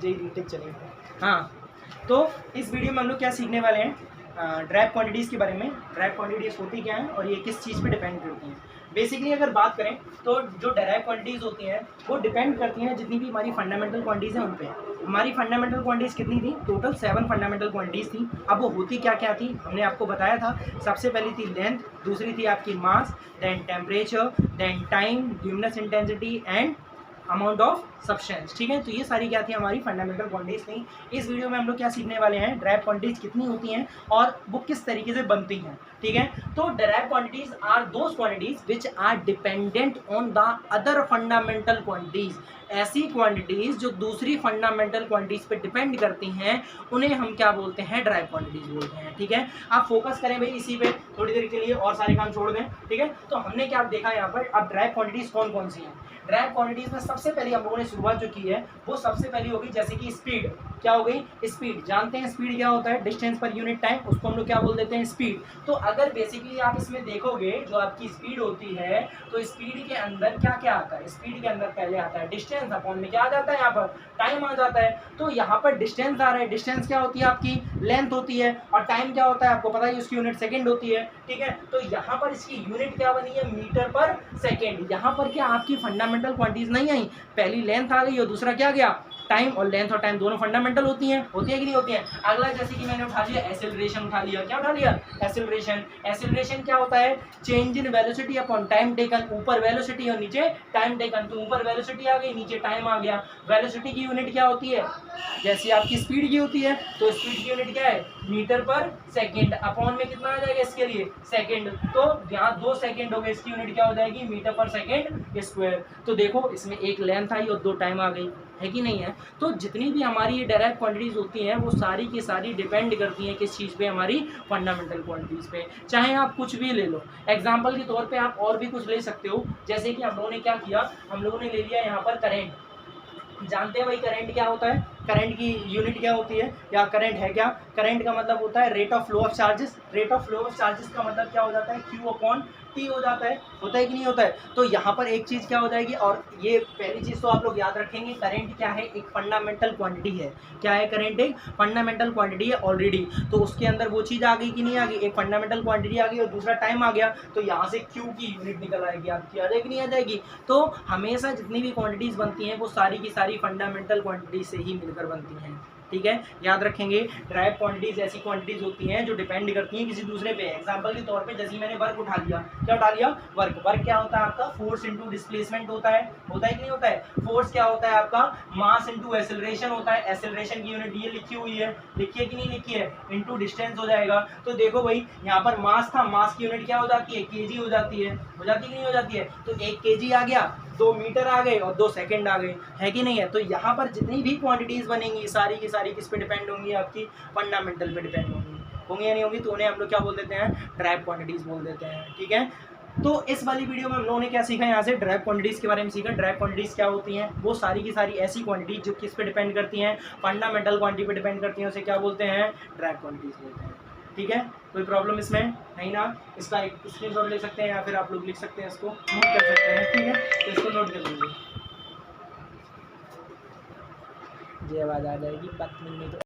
JEE retake चलेगा। हाँ, तो इस वीडियो में हम लोग क्या सीखने वाले हैं, ड्राइव क्वांटिटीज़ के बारे में। ड्राइव क्वांटिटीज़ होती क्या है और ये किस चीज़ पे डिपेंड करती हैं। बेसिकली अगर बात करें तो जो ड्राइव क्वांटिटीज़ होती हैं वो डिपेंड करती हैं जितनी भी हमारी फंडामेंटल क्वांटिटीज़ हैं उन पे। हमारी फंडामेंटल क्वांटिटीज़ कितनी थी, टोटल 7 फंडामेंटल क्वांटिटीज़ थी। अब वो होती क्या क्या थी हमने आपको बताया था। सबसे पहली थी लेंथ, दूसरी थी आपकी mass, then temperature, then time, luminous intensity and amount of substance. ठीक है, तो ये सारी क्या थी हमारी फंडामेंटल क्वांटिटीज थी। इस वीडियो में हम लोग क्या सीखने वाले हैं, ड्राइव क्वांटिटीज कितनी होती हैं और वो किस तरीके से बनती हैं। ठीक है, तो derived quantities are those quantities which are dependent on the other fundamental quantities. ऐसी क्वांटिटीज जो दूसरी फंडामेंटल क्वांटिटीज पे डिपेंड करती हैं उन्हें हम क्या बोलते हैं, ड्राइव क्वांटिटीज बोलते हैं। ठीक है, आप फोकस करें भाई इसी पे थोड़ी देर के लिए और सारे काम छोड़ दें। ठीक है, तो हमने क्या देखा यहाँ पर, अब ड्राइव क्वांटिटीज कौन कौन सी हैं। ड्राइव क्वांटिटीज में सबसे पहले हम लोगों ने शुरुआत जो की है वो सबसे पहली होगी जैसे कि स्पीड। क्या हो गई, स्पीड। जानते हैं स्पीड क्या होता है, डिस्टेंस पर यूनिट टाइम, उसको हम लोग क्या बोल देते हैं, स्पीड। तो अगर बेसिकली आप इसमें देखोगे जो आपकी स्पीड होती है तो स्पीड के अंदर क्या क्या आता है, स्पीड के अंदर पहले आता है डिस्टेंस, अपॉन में क्या आ जाता है, यहाँ पर टाइम आ जाता है। तो यहाँ पर डिस्टेंस आ रहा है, डिस्टेंस क्या होती है आपकी, लेंथ होती है, और टाइम क्या होता है आपको पता है उसकी यूनिट सेकंड होती है। ठीक है, तो यहाँ पर इसकी यूनिट क्या बनी है, मीटर पर सेकेंड। यहाँ पर क्या आपकी फंडामेंटल क्वांटिटीज नहीं आई, पहली लेंथ आ गई और दूसरा क्या गया, टाइम। और लेंथ और टाइम दोनों फंडामेंटल होती है कि नहीं होती है। अगला जैसे कि मैंने उठा लिया एक्सेलरेशन, उठा लिया, क्या उठा लिया, एक्सेलरेशन। एक्सेलरेशन क्या होता है, change in velocity upon time taken. ऊपर वेलोसिटी और नीचे टाइम टेकन, तो ऊपर वेलोसिटी आ गई नीचे टाइम आ गया। वेलोसिटी की यूनिट क्या होती है, जैसे आपकी स्पीड की होती है, तो स्पीड की यूनिट क्या है, मीटर पर सेकेंड, अपॉन में कितना आ जाएगा इसके लिए, सेकेंड। तो यहाँ 2 सेकेंड हो गए, इसकी यूनिट क्या हो जाएगी, मीटर पर सेकेंड स्क्वायर। तो देखो इसमें एक लेंथ आई और 2 टाइम आ गई, है कि नहीं है। तो जितनी भी हमारी ये डायरेक्ट क्वांटिटीज़ होती हैं वो सारी की सारी डिपेंड करती हैं किस चीज़ पे, हमारी फंडामेंटल क्वांटिटीज़ पे। चाहे आप कुछ भी ले लो, एग्जांपल के तौर पे आप और भी कुछ ले सकते हो। जैसे कि हम लोगों ने क्या किया, हम लोगों ने ले लिया यहाँ पर करेंट। जानते हैं भाई करंट क्या होता है, करंट की यूनिट क्या होती है, या करंट है क्या, करंट का मतलब होता है rate of flow of charges. Rate of flow of charges का मतलब क्या हो जाता है, Q अपॉन T हो जाता है, होता है कि नहीं होता है। तो यहाँ पर एक चीज़ क्या हो जाएगी, और ये पहली चीज़ तो आप लोग याद रखेंगे, करंट क्या है, एक फंडामेंटल क्वांटिटी है। क्या है, करंट एक फंडामेंटल क्वांटिटी है ऑलरेडी। तो उसके अंदर वो चीज़ आ गई कि नहीं आ गई, एक फंडामेंटल क्वांटिटी आ गई और दूसरा टाइम आ गया, तो यहाँ से Q की यूनिट निकल आएगी आपकी, आ जाएगी नहीं आ जाएगी। तो हमेशा जितनी भी क्वांटिटीज़ बनती हैं वो सारी की सारी फंडामेंटल क्वांटिटी से ही मिलकर बनती हैं। ठीक है, याद रखेंगे। ड्राइव क्वांटिटीज ऐसी क्वांटिटीज होती हैं जो डिपेंड करती हैं किसी दूसरे पे। एग्जांपल के तौर पे जैसे मैंने वर्क उठा लिया, क्या उठा लिया, वर्क। वर्क क्या होता है आपका, फोर्स इनटू डिस्प्लेसमेंट होता है कि नहीं होता है। फोर्स क्या होता है आपका, मास इनटू एक्सेलरेशन होता है। एक्सेलरेशन की यूनिट ये लिखी हुई है, लिखी है कि नहीं लिखी है, इनटू डिस्टेंस हो जाएगा। तो देखो भाई यहाँ पर मास था, मास की यूनिट क्या हो जाती है, केजी हो जाती है, कि नहीं हो जाती है। तो 1 केजी आ गया, 2 मीटर आ गए और 2 सेकंड आ गए, है कि नहीं है। तो यहाँ पर जितनी भी क्वांटिटीज बनेंगी सारी की सारी किस पे डिपेंड होंगी, आपकी फंडामेंटल पे डिपेंड होंगी या नहीं होंगी। तो उन्हें हम लोग क्या बोल देते हैं, ड्राइव क्वांटिटीज बोल देते हैं। ठीक है, तो इस वाली वीडियो में हम लोगों ने क्या सीखा, यहाँ से ड्राइव क्वांटिटीज के बारे में सीखा। ड्राइव क्वांटिटीज क्या होती हैं, वो सारी की सारी ऐसी क्वांटिटीज जो किस पे डिपेंड करती हैं, फंडामेंटल क्वांटिटी पे डिपेंड करती हैं, उसे क्या बोलते हैं, ड्राइव क्वांटिटीज बोलते हैं। ठीक है, कोई प्रॉब्लम इसमें नहीं ना। इसका एक स्क्रीनशॉट ले सकते हैं या फिर आप लोग लिख सकते हैं, इसको नोट कर सकते हैं। ठीक है, तो इसको नोट कर लीजिए, ये आवाज़ आ जाएगी 5 मिनट में।